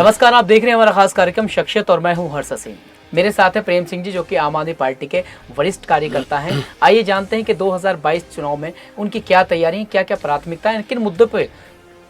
नमस्कार, आप देख रहे हैं हमारा खास कार्यक्रम शख्सियत और मैं हूं हर्ष हसीन। मेरे साथ है प्रेम सिंह जी, जो कि आम आदमी पार्टी के वरिष्ठ कार्यकर्ता हैं। आइए जानते हैं कि 2022 चुनाव में उनकी क्या तैयारी है, क्या क्या प्राथमिकता है, किन मुद्दों पे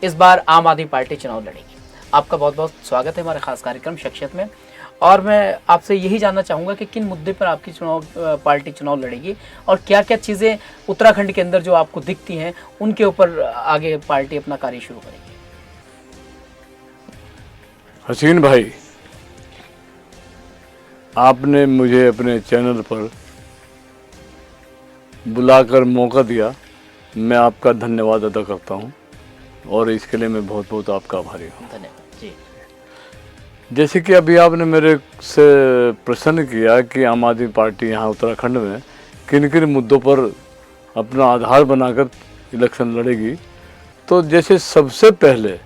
इस बार आम आदमी पार्टी चुनाव लड़ेगी। आपका बहुत बहुत स्वागत है हमारे खास कार्यक्रम शख्सियत में। और मैं आपसे यही जानना चाहूँगा कि किन मुद्दे पर आपकी पार्टी चुनाव लड़ेगी और क्या क्या चीज़ें उत्तराखंड के अंदर जो आपको दिखती हैं उनके ऊपर आगे पार्टी अपना कार्य शुरू करेगी। हसीन भाई, आपने मुझे अपने चैनल पर बुलाकर मौका दिया, मैं आपका धन्यवाद अदा करता हूं और इसके लिए मैं बहुत बहुत आपका आभारी हूं। धन्यवाद जी। जैसे कि अभी आपने मेरे से प्रश्न किया कि आम आदमी पार्टी यहाँ उत्तराखंड में किन किन मुद्दों पर अपना आधार बनाकर इलेक्शन लड़ेगी, तो जैसे सबसे पहले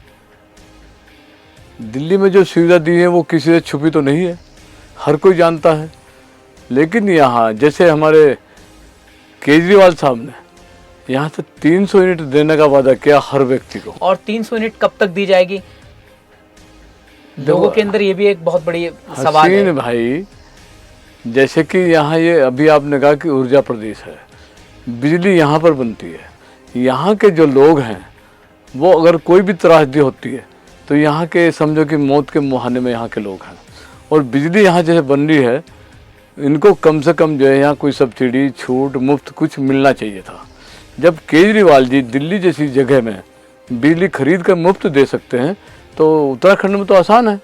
दिल्ली में जो सुविधा दी है वो किसी से छुपी तो नहीं है, हर कोई जानता है। लेकिन यहाँ जैसे हमारे केजरीवाल साहब ने यहाँ से 300 यूनिट देने का वादा किया हर व्यक्ति को। और 300 यूनिट कब तक दी जाएगी? लोगों के अंदर ये भी एक बहुत बड़ी सवाल है। हसीन भाई, जैसे कि यहाँ ये अभी आपने कहा कि ऊर्जा प्रदेश है, बिजली यहाँ पर बनती है। यहाँ के जो लोग हैं वो अगर कोई भी त्रासदी होती है तो यहाँ के समझो कि मौत के मुहाने में यहाँ के लोग हैं। और बिजली यहाँ जैसे बन रही है, इनको कम से कम जो है यहाँ कोई सब्सिडी छूट मुफ्त कुछ मिलना चाहिए था। जब केजरीवाल जी दिल्ली जैसी जगह में बिजली खरीद कर मुफ्त दे सकते हैं तो उत्तराखंड में तो आसान है।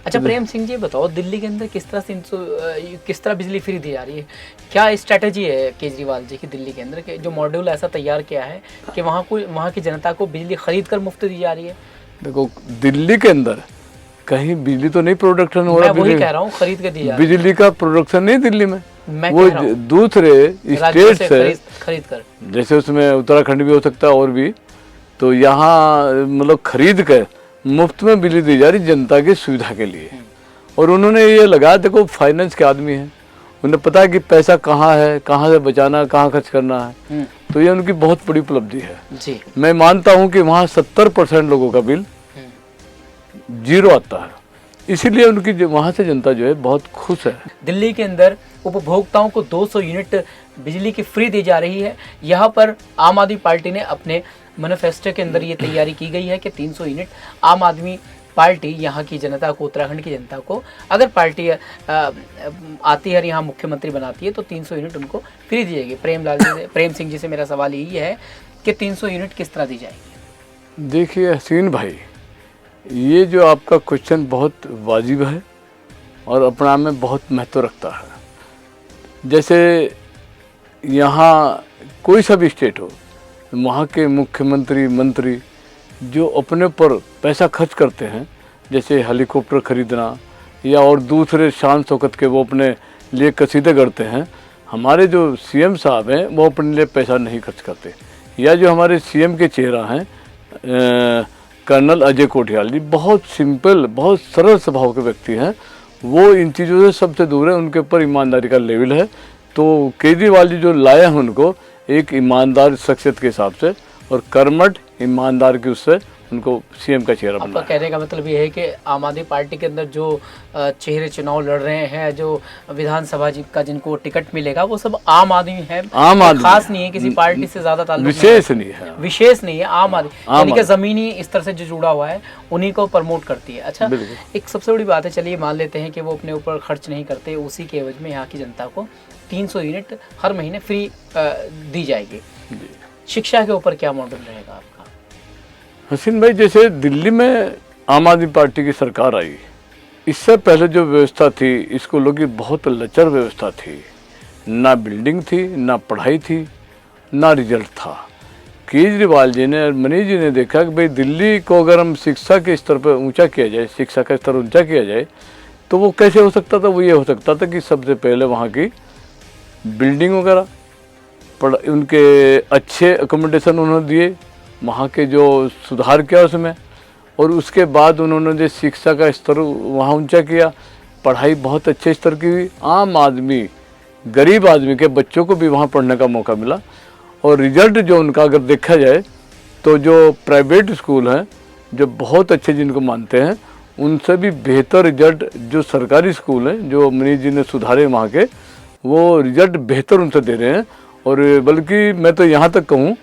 अच्छा प्रेम सिंह जी, बताओ दिल्ली के अंदर किस तरह बिजली फ्री दी जा रही है? क्या स्ट्रैटेजी है केजरीवाल जी की दिल्ली के अंदर के जो मॉड्यूल ऐसा तैयार किया है कि वहाँ की जनता को बिजली खरीद कर मुफ्त दी जा रही है? देखो, दिल्ली के अंदर कहीं बिजली तो नहीं प्रोडक्शन हो रहा। मैं वही कह रहा हूँ, खरीद के दी जा रही है। बिजली का प्रोडक्शन नहीं दिल्ली में, वो दूसरे स्टेट से खरीद कर, जैसे उसमें उत्तराखंड भी हो सकता है और भी, तो यहाँ मतलब खरीद कर मुफ्त में बिजली दी जा रही जनता की सुविधा के लिए। और उन्होंने ये लगा, देखो फाइनेंस के आदमी हैं, उन्हें पता है कि पैसा कहाँ है, कहाँ से बचाना, कहाँ खर्च करना है। तो ये उनकी बहुत बड़ी उपलब्धि है जी। मैं मानता हूँ कि वहाँ 70% लोगों का बिल जीरो आता है, इसीलिए उनकी वहाँ से जनता जो है बहुत खुश है। दिल्ली के अंदर उपभोक्ताओं को 200 यूनिट बिजली की फ्री दी जा रही है। यहाँ पर आम आदमी पार्टी ने अपने मैनिफेस्टो के अंदर ये तैयारी की गई है कि 300 यूनिट आम आदमी पार्टी यहाँ की जनता को, उत्तराखंड की जनता को, अगर पार्टी आती है और यहाँ मुख्यमंत्री बनाती है तो 300 यूनिट उनको फ्री दी जाएगी। प्रेम सिंह जी से मेरा सवाल यही है कि 300 यूनिट किस तरह दी जाएगी? देखिए हसीन भाई, ये जो आपका क्वेश्चन बहुत वाजिब है और अपना में बहुत महत्व रखता है। जैसे यहाँ कोई सा भी स्टेट हो, वहाँ के मुख्यमंत्री मंत्री जो अपने पर पैसा खर्च करते हैं, जैसे हेलीकॉप्टर खरीदना या और दूसरे शान शौकत के वो अपने लिए कसीदे करते हैं। हमारे जो सीएम साहब हैं वो अपने लिए पैसा नहीं खर्च करते। या जो हमारे सीएम के चेहरा हैं कर्नल अजय कोठियाल जी, बहुत सिंपल, बहुत सरल स्वभाव के व्यक्ति हैं। वो इन चीज़ों से सबसे दूर है, उनके ऊपर ईमानदारी का लेवल है। तो केजरीवाल जी जो लाए हैं उनको एक ईमानदार शख्सियत के हिसाब से और कर्मठ ईमानदार की उससे उनको सीएम का चेहरा बनाया। आपका कहने का मतलब ये है कि आम आदमी पार्टी के अंदर जो चेहरे चुनाव लड़ रहे हैं, जो विधानसभा का जिनको टिकट मिलेगा वो सब आम आदमी है, आम आदमी, खास नहीं है, किसी पार्टी से ज्यादा ताल्लुक विशेष नहीं है, विशेष नहीं है, आम आदमी, यानी कि जमीनी स्तर से जो जुड़ा हुआ है उन्हीं को प्रमोट करती है। अच्छा, एक सबसे बड़ी बात है, चलिए मान लेते हैं कि वो अपने ऊपर खर्च नहीं करते, उसी के एवज में यहाँ की जनता को 300 यूनिट हर महीने फ्री दी जाएगी। शिक्षा के ऊपर क्या मॉडल रहेगा आपका? हसीन भाई, जैसे दिल्ली में आम आदमी पार्टी की सरकार आई, इससे पहले जो व्यवस्था थी स्कूलों की बहुत लचर व्यवस्था थी। ना बिल्डिंग थी, ना पढ़ाई थी, ना रिजल्ट था। केजरीवाल जी ने और मनीष जी ने देखा कि भाई दिल्ली को अगर हम शिक्षा के स्तर पर ऊंचा किया जाए, शिक्षा का स्तर ऊंचा किया जाए, तो वो कैसे हो सकता था? वो ये हो सकता था कि सबसे पहले वहाँ की बिल्डिंग वगैरह, उनके अच्छे अकोमोडेशन उन्होंने दिए, वहाँ के जो सुधार किया उसमें, और उसके बाद उन्होंने जो शिक्षा का स्तर वहाँ ऊंचा किया, पढ़ाई बहुत अच्छे स्तर की हुई। आम आदमी, गरीब आदमी के बच्चों को भी वहाँ पढ़ने का मौका मिला। और रिजल्ट जो उनका अगर देखा जाए तो जो प्राइवेट स्कूल हैं जो बहुत अच्छे जिनको मानते हैं उनसे भी बेहतर रिजल्ट जो सरकारी स्कूल हैं, जो मनीष जी ने सुधारे वहाँ के, वो रिजल्ट बेहतर उनसे दे रहे हैं। और बल्कि मैं तो यहाँ तक कहूँ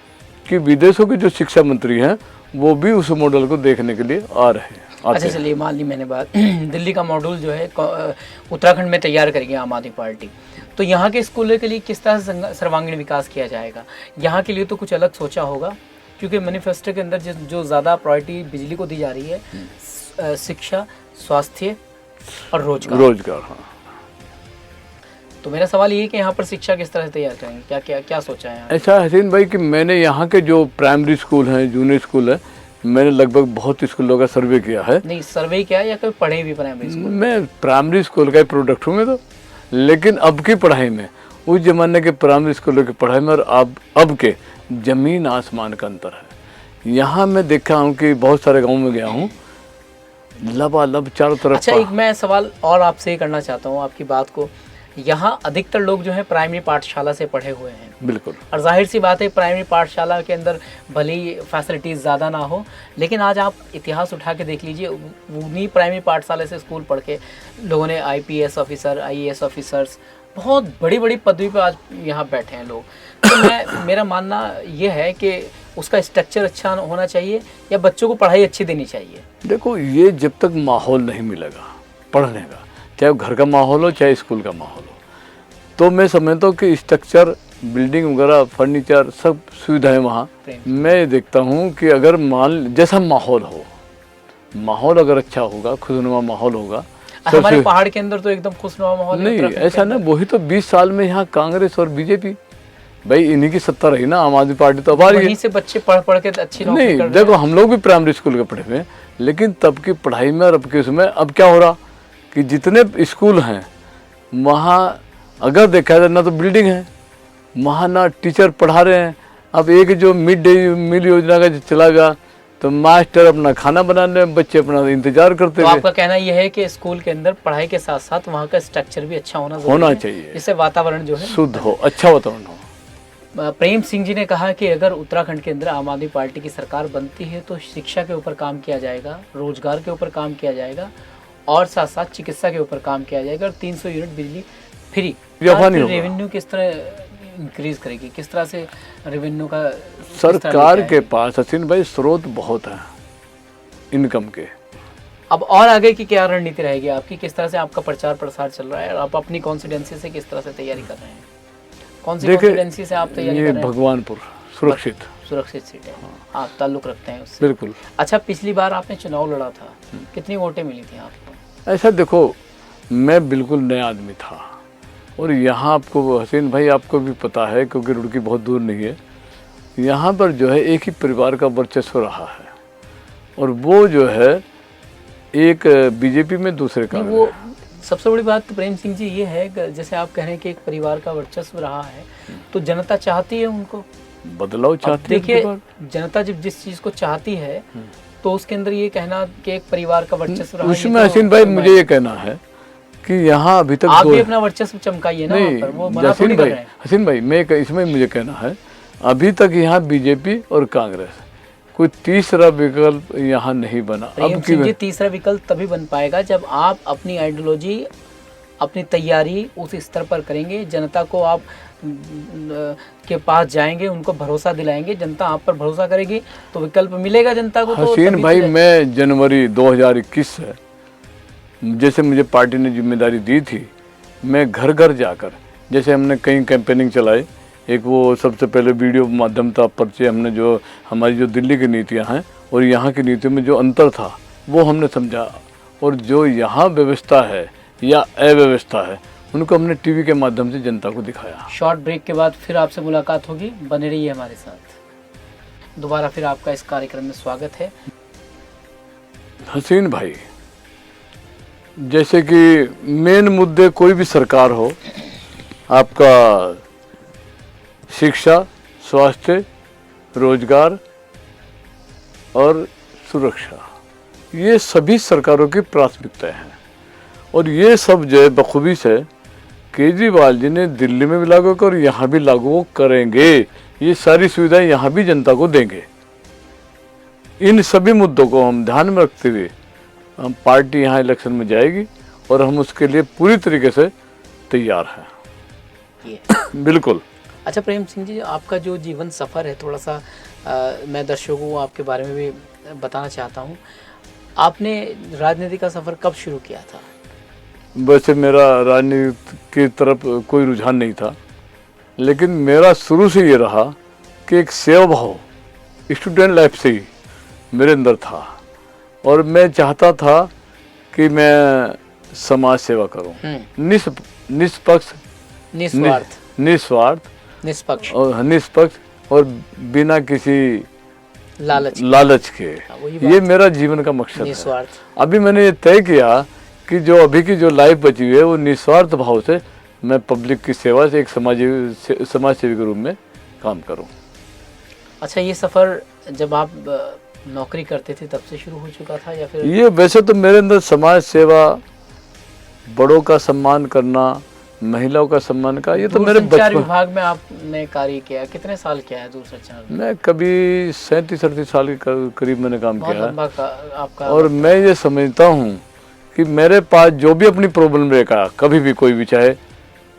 कि विदेशों के जो शिक्षा मंत्री हैं वो भी उस मॉडल को देखने के लिए आ रहे हैं। अच्छा चलिए, मान ली मैंने बात दिल्ली का मॉड्यूल जो है उत्तराखंड में तैयार करेगी आम आदमी पार्टी, तो यहाँ के स्कूलों के लिए किस तरह से सर्वांगीण विकास किया जाएगा? यहाँ के लिए तो कुछ अलग सोचा होगा, क्योंकि मैनिफेस्टो के अंदर जो ज़्यादा प्रायोरिटी बिजली को दी जा रही है, शिक्षा, स्वास्थ्य और रोजगार। हाँ। तो मेरा सवाल ये है कि यहाँ पर शिक्षा किस तरह से तैयार करेंगे, क्या क्या क्या सोचा है? ऐसा हसीन भाई कि मैंने यहाँ के जो प्राइमरी स्कूल हैं, जूनियर स्कूल है, मैंने लगभग बहुत स्कूलों का सर्वे किया है। नहीं, सर्वे क्या है या कभी पढ़े भी प्राइमरी स्कूल? मैं प्राइमरी स्कूल का ही प्रोडक्ट हूँ मैं तो, लेकिन अब की पढ़ाई में, उस जमाने के प्राइमरी स्कूलों की पढ़ाई में और अब के जमीन आसमान का अंतर है। यहाँ मैं देखा हूँ कि बहुत सारे गाँव में गया हूँ, लबालब चारों तरफ। अच्छा, एक मैं सवाल और आपसे करना चाहता हूँ आपकी बात को। यहाँ अधिकतर लोग जो है प्राइमरी पाठशाला से पढ़े हुए हैं। बिल्कुल। और जाहिर सी बात है, प्राइमरी पाठशाला के अंदर भले ही फैसिलिटीज़ ज़्यादा ना हो, लेकिन आज आप इतिहास उठा के देख लीजिए, उन्हीं प्राइमरी पाठशाला से स्कूल पढ़ के लोगों ने IPS ऑफिसर, IAS ऑफिसर्स, बहुत बड़ी बड़ी पदवी पर आज यहाँ बैठे हैं लोग। तो मेरा मानना ये है कि उसका स्ट्रक्चर अच्छा होना चाहिए या बच्चों को पढ़ाई अच्छी देनी चाहिए। देखो, ये जब तक माहौल नहीं मिलेगा पढ़ने का, चाहे घर का माहौल हो चाहे स्कूल का माहौल हो, तो मैं समझता हूँ कि स्ट्रक्चर, बिल्डिंग वगैरह, फर्नीचर, सब सुविधाएं वहाँ मैं देखता हूँ कि अगर जैसा माहौल हो, माहौल अगर अच्छा होगा, खुशनुमा माहौल होगा। हमारे पहाड़ के अंदर तो एकदम खुशनुमा माहौल नहीं, ऐसा ना, वही तो 20 साल में यहाँ कांग्रेस और बीजेपी, भाई इन्हीं की सत्ता रही ना, आम आदमी पार्टी तो अब आ रही है। वहीं से बच्चे पढ़ के अच्छी नौकरी कर रहे हैं। देखो, हम लोग भी प्राइमरी स्कूल के पढ़े हुए हैं, लेकिन तब की पढ़ाई में और अब के उसमें अब क्या हो रहा कि जितने स्कूल हैं वहाँ अगर देखा जाए ना तो बिल्डिंग है, वहाँ ना टीचर पढ़ा रहे हैं। अब एक जो मिड डे मील योजना का जो चला गया, तो मास्टर अपना खाना बनाने, बच्चे अपना इंतजार करते तो हैं। आपका कहना यह है कि स्कूल के अंदर पढ़ाई के साथ साथ वहाँ का स्ट्रक्चर भी अच्छा होना चाहिए, जिससे वातावरण जो है शुद्ध हो, अच्छा वातावरण हो। प्रेम सिंह जी ने कहा कि अगर उत्तराखंड के अंदर आम आदमी पार्टी की सरकार बनती है तो शिक्षा के ऊपर काम किया जाएगा, रोजगार के ऊपर काम किया जाएगा और साथ साथ चिकित्सा के ऊपर काम किया जाएगा, और 300 यूनिट बिजली फ्री। रेवेन्यू किस तरह इंक्रीज करेगी, किस तरह से रेवेन्यू का सरकार के पास हसीन भाई स्रोत बहुत है इनकम के। अब और आगे की क्या रणनीति रहेगी आपकी, किस तरह से आपका प्रचार प्रसार चल रहा है, और आप अपनी कॉन्स्टिट्यूएंसी से किस तरह से तैयारी कर रहे हैं? कौन सी कॉन्स्टिट्यूएंसी से आप तैयारी कर रहे हैं? भगवानपुर सुरक्षित सीट है। आप ताल्लुक रखते हैं उससे? बिल्कुल। अच्छा, पिछली बार आपने चुनाव लड़ा था, कितनी वोटें मिली थी आपको? ऐसा देखो, मैं बिल्कुल नया आदमी था, और यहाँ आपको हसीन भाई आपको भी पता है, क्योंकि रुड़की बहुत दूर नहीं है, यहाँ पर जो है एक ही परिवार का वर्चस्व रहा है, और वो जो है एक बीजेपी में दूसरे का। वो सबसे बड़ी बात तो प्रेम सिंह जी ये है, जैसे आप कह रहे हैं कि एक परिवार का वर्चस्व रहा है, तो जनता चाहती है उनको बदलाव चाहती है। देखिए, जनता जब जिस चीज को चाहती है तो उसके अंदर ये कहना कि एक परिवार का वर्चस्व रहा है, उसमें हसीन भाई मुझे ये कहना है कि यहाँ अभी तक आप भी अपना वर्चस्व चमकाइए ना, पर वो मना थोड़ी कर रहे हैं। हसीन भाई, मैं इसमें मुझे कहना है, अभी तक यहाँ बीजेपी और कांग्रेस, कोई तीसरा विकल्प यहाँ नहीं बना। अब की तीसरा विकल्प तभी बन पाएगा जब आप अपनी आइडियोलॉजी, अपनी तैयारी उस स्तर पर करेंगे, जनता को आप के पास जाएंगे, उनको भरोसा दिलाएंगे, जनता आप पर भरोसा करेगी तो विकल्प मिलेगा जनता को। हसीन भाई, मैं जनवरी 2021 से जैसे मुझे पार्टी ने जिम्मेदारी दी थी, मैं घर घर जाकर, जैसे हमने कई कैंपेनिंग चलाई, एक वो सबसे पहले वीडियो माध्यम था, परिचय हमने, जो हमारी जो दिल्ली की नीतियां हैं और यहाँ की नीतियों में जो अंतर था वो हमने समझा, और जो यहाँ व्यवस्था है या अव्यवस्था है उनको हमने टीवी के माध्यम से जनता को दिखाया। शॉर्ट ब्रेक के बाद फिर आपसे मुलाकात होगी, बने रहिए हमारे साथ। दोबारा फिर आपका इस कार्यक्रम में स्वागत है। हसीन भाई, जैसे कि मेन मुद्दे कोई भी सरकार हो, आपका शिक्षा, स्वास्थ्य, रोजगार और सुरक्षा, ये सभी सरकारों की प्राथमिकताएं हैं, और ये सब जो है बखूबी से केजरीवाल जी ने दिल्ली में भी लागू कर, यहाँ भी लागू करेंगे। ये सारी सुविधाएं यहाँ भी जनता को देंगे। इन सभी मुद्दों को हम ध्यान में रखते हुए हम पार्टी यहाँ इलेक्शन में जाएगी और हम उसके लिए पूरी तरीके से तैयार हैं। ये बिल्कुल। अच्छा प्रेम सिंह जी, आपका जो जीवन सफ़र है थोड़ा सा मैं दर्शकों को आपके बारे में भी बताना चाहता हूँ। आपने राजनीति का सफ़र कब शुरू किया था? वैसे मेरा राजनीति की तरफ कोई रुझान नहीं था, लेकिन मेरा शुरू से ये रहा कि एक सेवा भाव स्टूडेंट लाइफ से ही मेरे अंदर था और मैं चाहता था कि मैं समाज सेवा करूं, निष्पक्ष, निस्वार्थ, निस्वार्थ निष्पक्ष और बिना किसी लालच के। ये मेरा जीवन का मकसद है। निस्वार्थ। अभी मैंने ये तय किया कि जो अभी की जो लाइफ बची हुई है वो निस्वार्थ भाव से मैं पब्लिक की सेवा से एक समाज सेवी के रूप में काम करूं। अच्छा, ये सफ़र जब आप नौकरी करते थे तब से शुरू हो चुका था या फिर? ये वैसे तो मेरे अंदर समाज सेवा, बड़ों का सम्मान करना, महिलाओं का सम्मान का, ये तो मेरे बचपन विभाग में आपने कार्य किया। कितने साल किया है दूरसंचार में? मैं कभी 37-38 साल के करीब मैंने काम किया है। आपका और मैं ये समझता हूँ कि मेरे पास जो भी अपनी प्रॉब्लम लेकर कभी भी कोई भी, चाहे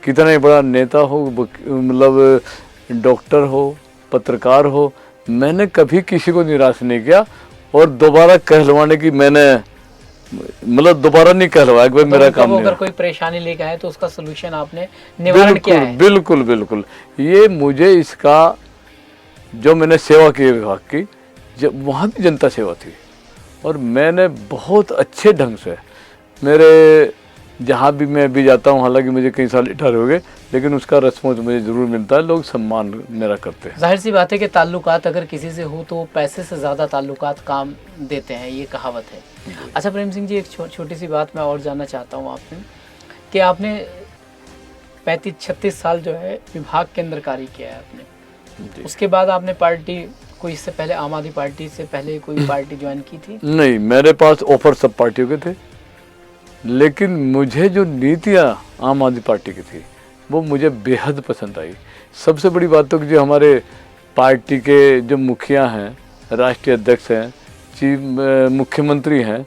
कितना ही बड़ा नेता हो, मतलब डॉक्टर हो, पत्रकार हो, मैंने कभी किसी को निराश नहीं किया और दोबारा कहलवाने की मैंने मतलब दोबारा नहीं कहलवाया कि भाई मेरा काम नहीं। अगर कोई परेशानी लेके आए तो उसका सलूशन आपने निवारण किया है। बिल्कुल बिल्कुल। ये मुझे इसका जो मैंने सेवा की विभाग की, जब वहाँ भी जनता सेवा थी और मैंने बहुत अच्छे ढंग से मेरे जहाँ भी मैं भी जाता हूँ, हालांकि मुझे कई साल रिटायर हो गए, लेकिन उसका रिस्पॉन्स मुझे ज़रूर मिलता है, लोग सम्मान मेरा करते हैं। जाहिर सी बात है कि ताल्लुकात अगर किसी से हो तो पैसे से ज़्यादा ताल्लुकात काम देते हैं, ये कहावत है। अच्छा प्रेम सिंह जी, एक छोटी सी बात मैं और जानना चाहता हूँ आपसे कि आपने 35-36 साल जो है विभाग के अंदर कार्य किया है आपने, उसके बाद आपने पार्टी कोई इससे पहले आम आदमी पार्टी से पहले कोई पार्टी ज्वाइन की थी? नहीं, मेरे पास ऑफर सब पार्टियों के थे, लेकिन मुझे जो नीतियाँ आम आदमी पार्टी की थी वो मुझे बेहद पसंद आई। सबसे बड़ी बात तो कि जो हमारे पार्टी के जो मुखिया हैं, राष्ट्रीय अध्यक्ष हैं, चीफ मुख्यमंत्री हैं,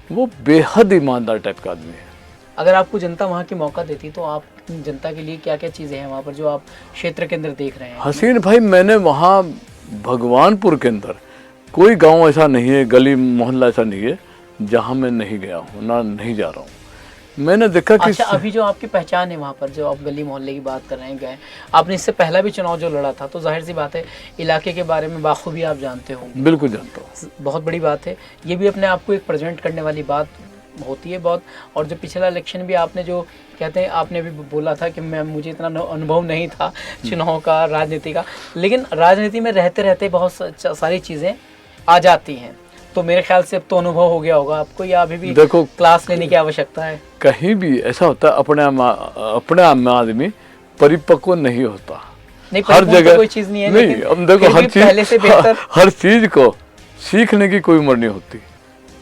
वो बेहद ईमानदार टाइप का आदमी है। अगर आपको जनता वहाँ की मौका देती तो आप जनता के लिए क्या क्या चीज़ें हैं वहाँ पर जो आप क्षेत्र के अंदर देख रहे हैं? हसीन भाई, मैंने वहाँ भगवानपुर के अंदर कोई गांव ऐसा नहीं है, गली मोहल्ला ऐसा नहीं है जहाँ मैं नहीं गया हूँ, ना नहीं जा रहा हूँ। मैंने देखा कि अच्छा, अभी जो आपकी पहचान है वहाँ पर, जो आप गली मोहल्ले की बात कर रहे हैं, गए आपने इससे पहला भी चुनाव जो लड़ा था, तो जाहिर सी बात है इलाके के बारे में बाखूबी आप जानते हो। बिल्कुल जानता हूँ। बहुत बड़ी बात है, ये भी अपने आप को एक प्रेजेंट करने वाली बात होती है बहुत। और जो पिछला इलेक्शन भी आपने जो कहते हैं, आपने भी बोला था कि मैं मुझे इतना अनुभव नहीं था चुनाव का, राजनीति का, लेकिन राजनीति में रहते रहते बहुत सारी चीज़ें आ जाती हैं, तो मेरे ख्याल से अब तो अनुभव हो गया होगा आपको, या अभी भी देखो क्लास लेने की आवश्यकता है? कहीं भी ऐसा होता है, अपने आदमी परिपक्व नहीं होता। नहीं, हर जगह कोई चीज़ नहीं है, नहीं। अब देखो हर चीज को सीखने की कोई उम्र नहीं होती।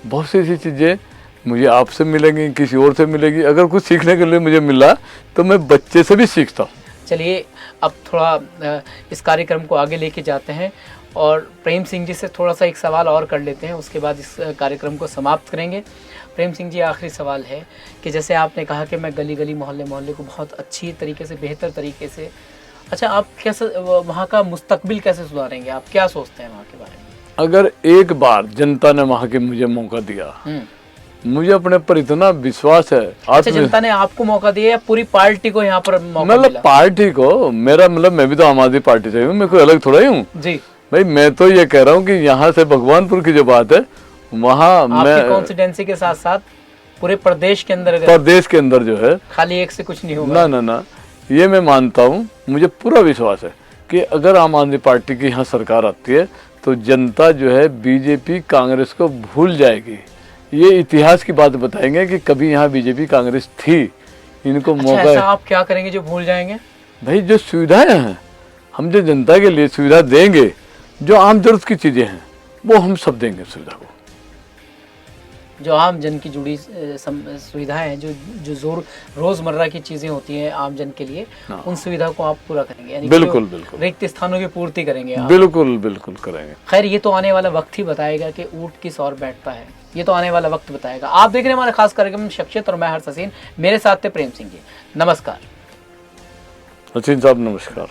बहुत सी ऐसी चीजें मुझे आपसे मिलेंगी, किसी और से मिलेगी। अगर कुछ सीखने के लिए मुझे मिला तो मैं बच्चे से भी सीखता हूँ। चलिए अब थोड़ा इस कार्यक्रम को आगे लेके जाते हैं और प्रेम सिंह जी से थोड़ा सा एक सवाल और कर लेते हैं, उसके बाद इस कार्यक्रम को समाप्त करेंगे। प्रेम सिंह जी, आखिरी सवाल है कि जैसे आपने कहा कि मैं गली गली मोहल्ले मोहल्ले को बहुत अच्छी तरीके से, बेहतर तरीके से, अच्छा आप कैसे वहाँ का मुस्तकबिल कैसे सुधारेंगे? आप क्या सोचते हैं वहाँ के बारे में? अगर एक बार जनता ने वहाँ के मुझे मौका दिया, मुझे अपने पर इतना विश्वास है। अच्छा, जनता ने आपको मौका दिया या पूरी पार्टी को यहाँ पर मौका मिला? मतलब पार्टी को, मेरा मतलब मैं भी तो आम आदमी पार्टी से हूँ, मैं कोई अलग थोड़ा ही हूँ जी भाई। मैं तो ये कह रहा हूँ कि यहाँ से भगवानपुर की जो बात है, वहाँ मैं कॉन्स्टिट्यूंसी के साथ साथ पूरे प्रदेश के अंदर जो है, खाली एक से कुछ नहीं होगा। ना, ये मैं मानता हूँ, मुझे पूरा विश्वास है कि अगर आम आदमी पार्टी की यहाँ सरकार आती है तो जनता जो है बीजेपी कांग्रेस को भूल जाएगी। ये इतिहास की बात बताएंगे कि कभी यहाँ बीजेपी कांग्रेस थी, इनको मौका। ऐसा आप क्या करेंगे जो भूल जाएंगे? भाई जो सुविधाएं हैं, हम जो जनता के लिए सुविधा देंगे, जो आम जरूरत की चीजें हैं, वो हम सब देंगे सुविधा को। जो आम जन की जुड़ी सुविधाएं हैं, जो रोजमर्रा की चीजें होती हैं आम जन के लिए, उन सुविधा को आप पूरा करेंगे, यानी बिल्कुल बिल्कुल रिक्त स्थानों की पूर्ति करेंगे आप। बिल्कुल बिल्कुल करेंगे। खैर ये तो आने वाला वक्त ही बताएगा कि ऊंट किस ओर बैठता है, ये तो आने वाला वक्त बताएगा। आप देख रहे हैं हमारा खास कार्यक्रम शख्सियत और मैं हर्ष हसीन, मेरे साथ थे प्रेम सिंह जी। नमस्कार। हसीन साहब नमस्कार।